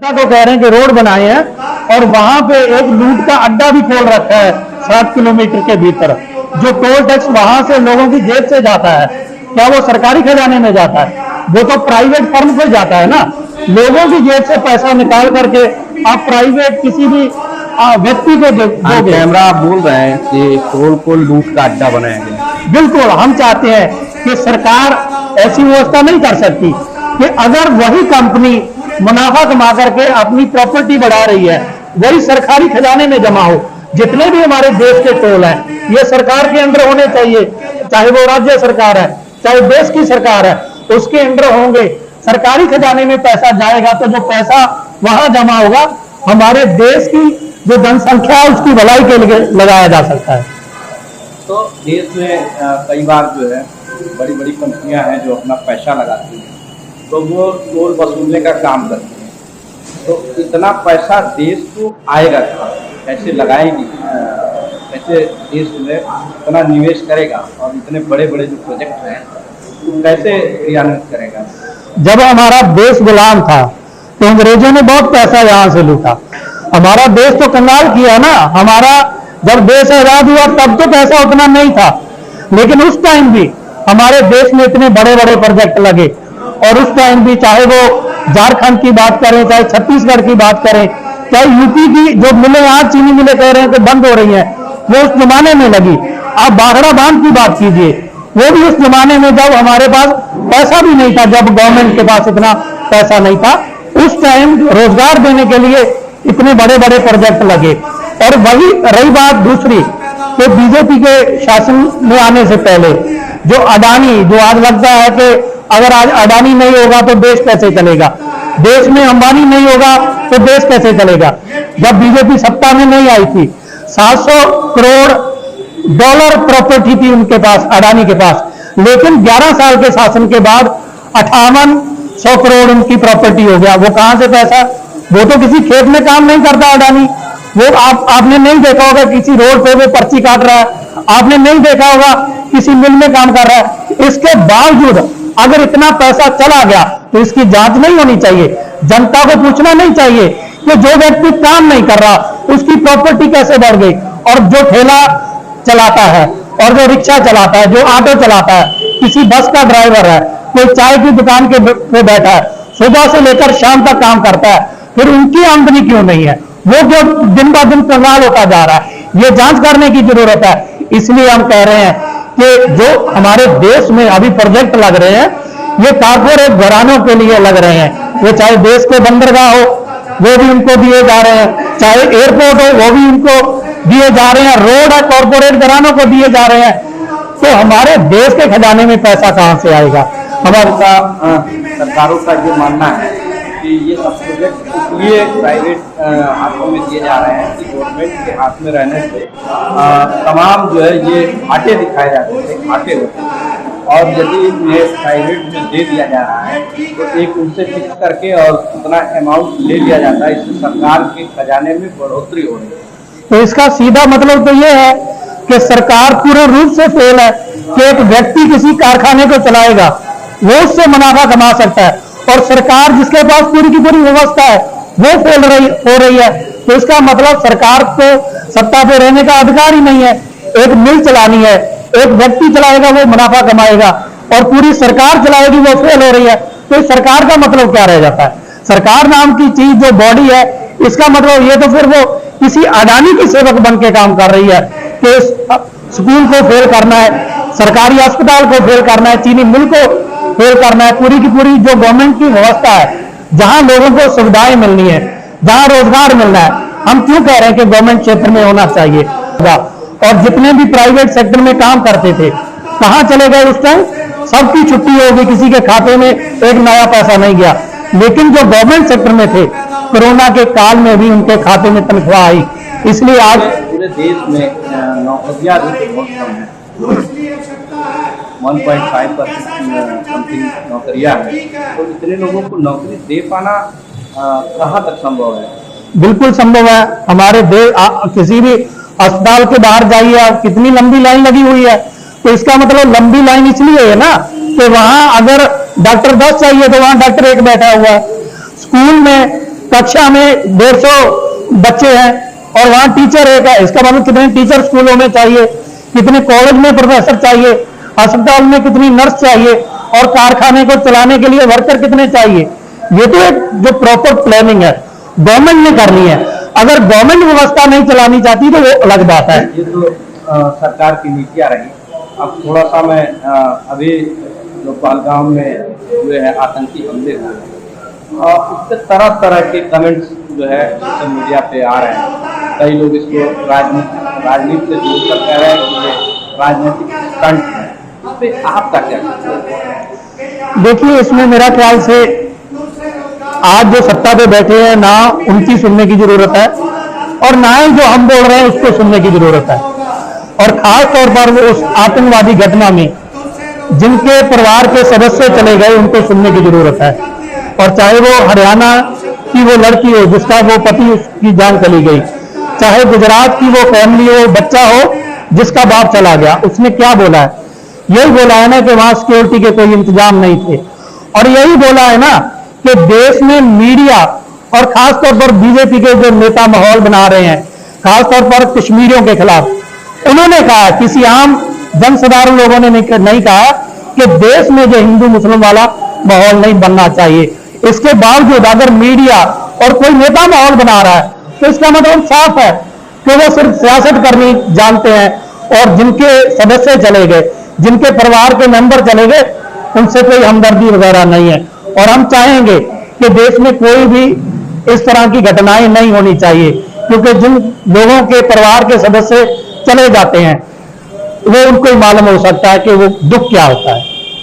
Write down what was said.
को कह रहे हैं कि रोड बनाए हैं और वहां पे एक लूट का अड्डा भी खोल रखा है 7 किलोमीटर के भीतर। जो टोल टैक्स वहां से लोगों की जेब से जाता है, क्या वो सरकारी खजाने में जाता है? वो तो प्राइवेट फर्म को जाता है ना। लोगों की जेब से पैसा निकाल करके आप प्राइवेट किसी भी व्यक्ति को दोगे। कैमरा आप बोल रहे हैं कि टोल को लूट का अड्डा बनाया गया। बिल्कुल, हम चाहते हैं कि सरकार ऐसी व्यवस्था नहीं कर सकती कि अगर वही कंपनी मुनाफा कमा करके अपनी प्रॉपर्टी बढ़ा रही है, वही सरकारी खजाने में जमा हो। जितने भी हमारे देश के टोल हैं, ये सरकार के अंडर होने चाहिए, चाहे वो राज्य सरकार है, चाहे देश की सरकार है, उसके अंडर होंगे। सरकारी खजाने में पैसा जाएगा तो जो पैसा वहां जमा होगा, हमारे देश की जो जनसंख्या है उसकी भलाई के लिए लगाया जा सकता है। तो देश में कई बार जो है बड़ी बड़ी कंपनियां हैं जो अपना पैसा लगाती हैं, तो वो टोल वसूलने का काम करती हैं। तो इतना पैसा देश को आएगा कैसे लगाएगी, कैसे देश में इतना निवेश करेगा और इतने बड़े बड़े जो प्रोजेक्ट हैं तो कैसे क्रियान्वित करेगा? जब हमारा देश गुलाम था तो अंग्रेजों ने बहुत पैसा यहां से लूटा। हमारा देश तो कंगाल किया ना। हमारा जब देश आजाद हुआ तब तो पैसा उतना नहीं था, लेकिन उस टाइम भी हमारे देश में इतने बड़े बड़े प्रोजेक्ट लगे। और उस टाइम भी चाहे वो झारखंड की बात करें, चाहे छत्तीसगढ़ की बात करें, चाहे यूपी की जो मिलें, आज चीनी मिलें कह रहे हैं कि बंद हो रही हैं, वो उस जमाने में लगी। आप बागड़ा बांध की बात कीजिए, वो भी उस जमाने में जब हमारे पास पैसा भी नहीं था, जब गवर्नमेंट के पास इतना पैसा नहीं था, उस टाइम रोजगार देने के लिए इतने बड़े बड़े प्रोजेक्ट लगे। और वही रही बात दूसरी, तो बीजेपी के शासन में आने से पहले जो अडानी, जो आज लगता है कि अगर आज अडानी नहीं होगा तो देश कैसे चलेगा, देश में अंबानी नहीं होगा तो देश कैसे चलेगा। जब बीजेपी सत्ता में नहीं आई थी, 700 करोड़ डॉलर प्रॉपर्टी थी उनके पास, अडानी के पास, लेकिन 11 साल के शासन के बाद 5800 करोड़ उनकी प्रॉपर्टी हो गया। वो कहां से पैसा? वो तो किसी खेत में काम नहीं करता अडानी। वो आपने नहीं देखा होगा किसी रोड पे वो पर्ची काट रहा है, आपने नहीं देखा होगा किसी मिल में काम कर रहा है। इसके बावजूद अगर इतना पैसा चला गया तो इसकी जांच नहीं होनी चाहिए? जनता को पूछना नहीं चाहिए कि जो व्यक्ति काम नहीं कर रहा उसकी प्रॉपर्टी कैसे बढ़ गई? और जो ठेला चलाता है और जो रिक्शा चलाता है, जो ऑटो चलाता है, किसी बस का ड्राइवर है, कोई चाय की दुकान पे बैठा है, सुबह से लेकर शाम तक काम करता है, फिर उनकी आमदनी क्यों नहीं है? वो जो दिन ब दिन कंगाल होता जा रहा है, ये जांच करने की जरूरत है। इसलिए हम कह रहे हैं कि जो हमारे देश में अभी प्रोजेक्ट लग रहे हैं, ये कारपोरेट घरानों के लिए लग रहे हैं। वो चाहे देश के बंदरगाह हो, वो भी उनको दिए जा रहे हैं, चाहे एयरपोर्ट हो, वो भी उनको दिए जा रहे हैं, रोड है कॉर्पोरेट घरानों को दिए जा रहे हैं। तो हमारे देश के खजाने में पैसा कहां से आएगा? हमारा सरकारों का ये मानना है कि ये सब प्रोजेक्ट इसलिए प्राइवेट हाथों में दिए जा रहे हैं कि गवर्नमेंट के हाथ में रहने से तमाम जो है ये घाटे दिखाए जाते हैं, घाटे होते हैं। और यदि इन्हें प्राइवेट में दे दिया जा रहा है तो एक उनसे फिक्स करके और उतना अमाउंट ले लिया जाता है, इससे सरकार के खजाने में बढ़ोतरी हो रही है। तो इसका सीधा मतलब तो ये है कि सरकार पूरे रूप से फेल है कि एक व्यक्ति किसी कारखाने को चलाएगा, वो उससे मुनाफा कमा सकता है, और सरकार जिसके पास पूरी की पूरी व्यवस्था है वो फेल हो रही है। तो इसका मतलब सरकार को सत्ता पे रहने का अधिकार ही नहीं है। एक मिल चलानी है, एक व्यक्ति चलाएगा वो मुनाफा कमाएगा, और पूरी सरकार चलाएगी वो फेल हो रही है। तो इस सरकार का मतलब क्या रह जाता है? सरकार नाम की चीज जो बॉडी है, इसका मतलब ये तो फिर वो किसी अडानी की सेवक बन के काम कर रही है कि स्कूल को फेल करना है, सरकारी अस्पताल को फेल करना है, चीनी मिल को फेल करना है। पूरी की पूरी जो गवर्नमेंट की व्यवस्था है, जहां लोगों को सुविधाएं मिलनी है, जहां रोजगार मिलना है, हम क्यों कह रहे हैं कि गवर्नमेंट क्षेत्र में होना चाहिए? और जितने भी प्राइवेट सेक्टर में काम करते थे कहां चले गए उस टाइम? सबकी छुट्टी होगी, किसी के खाते में एक नया पैसा नहीं गया। लेकिन जो गवर्नमेंट सेक्टर में थे, कोरोना के काल में भी उनके खाते में तनख्वाह आई। इसलिए आज पूरे देश में नौकरियां बहुत कम है, 1.5% समथिंग नौकरियां हैं। तो इतने लोगों को नौकरी दे पाना कहाँ तक संभव है? बिल्कुल संभव है। हमारे देश किसी भी अस्पताल के बाहर जाइए, आप कितनी लंबी लाइन लगी हुई है। तो इसका मतलब लंबी लाइन इसलिए है ना कि वहां अगर डॉक्टर 10 चाहिए तो वहां डॉक्टर 1 बैठा हुआ है। स्कूल में कक्षा में 150 बच्चे हैं और वहां टीचर एक है, इसका मतलब कितने टीचर स्कूलों में चाहिए, कितने कॉलेज में प्रोफेसर चाहिए, अस्पताल में कितनी नर्स चाहिए और कारखाने को चलाने के लिए वर्कर कितने चाहिए। ये तो एक जो प्रॉपर प्लानिंग है गवर्नमेंट ने करनी है। अगर गवर्नमेंट व्यवस्था नहीं चलानी चाहती तो वो अलग बात है। ये तो सरकार की नीतियां रही। अब थोड़ा सा मैं अभी जो पहलगाम में हुए हैं आतंकी हमले हुए उससे तरह तरह के कमेंट्स जो है सोशल मीडिया पे आ रहे हैं। कई लोग इसको राजनीति से जोड़कर कह रहे हैं कि ये राजनीतिक स्टंट है। इस पे आपका क्या कहना है? देखिए, इसमें मेरा ख्याल से आज जो सत्ता पे बैठे हैं ना उनकी सुनने की जरूरत है और ना ही जो हम बोल रहे हैं उसको सुनने की जरूरत है। और खास तौर पर वो उस आतंकवादी घटना में जिनके परिवार के सदस्य चले गए उनको सुनने की जरूरत है। और चाहे वो हरियाणा की वो लड़की हो जिसका वो पति उसकी जान चली गई, चाहे गुजरात की वो फैमिली हो, बच्चा हो जिसका बाप चला गया, उसने क्या बोला है? यही बोला है ना कि वहां सिक्योरिटी के कोई इंतजाम नहीं थे। और यही बोला है ना कि देश में मीडिया और खासतौर पर बीजेपी के जो नेता माहौल बना रहे हैं, खासतौर पर कश्मीरियों के खिलाफ, उन्होंने कहा, किसी आम जनसाधारण लोगों ने नहीं कहा कि देश में जो हिंदू मुस्लिम वाला माहौल नहीं बनना चाहिए। इसके बावजूद अगर मीडिया और कोई नेता माहौल बना रहा है तो इसका मतलब साफ है कि वो सिर्फ सियासत करनी जानते हैं और जिनके सदस्य चले गए, जिनके परिवार के मेंबर चले गए, उनसे कोई हमदर्दी वगैरह नहीं है। और हम चाहेंगे कि देश में कोई भी इस तरह की घटनाएं नहीं होनी चाहिए, क्योंकि जिन लोगों के परिवार के सदस्य चले जाते हैं वो उनको ही मालूम हो सकता है कि वो दुख क्या होता है।